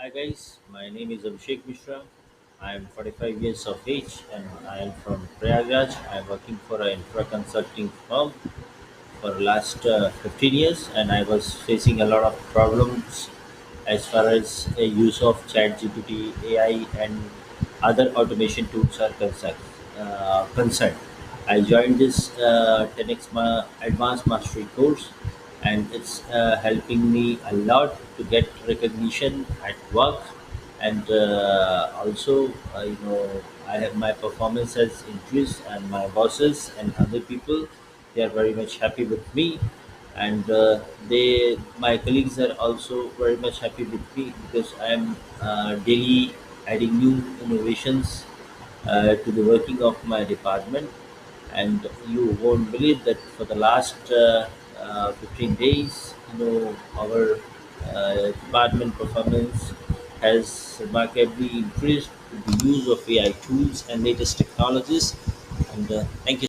Hi guys, my name is Abhishek Mishra. I am 45 years of age and I am from Prayagraj. I am working for an infra consulting firm for last 15 years and I was facing a lot of problems as far as use of ChatGPT, AI and other automation tools are concerned. I joined this 10x Advanced Mastery Course and it's helping me a lot to get recognition at work and also I have my performance has increased and my bosses and other people, they are very much happy with me and they my colleagues are also very much happy with me because I am daily adding new innovations to the working of my department. And you won't believe that for the last 15 days, our department performance has remarkably increased with the use of AI tools and latest technologies. And thank you.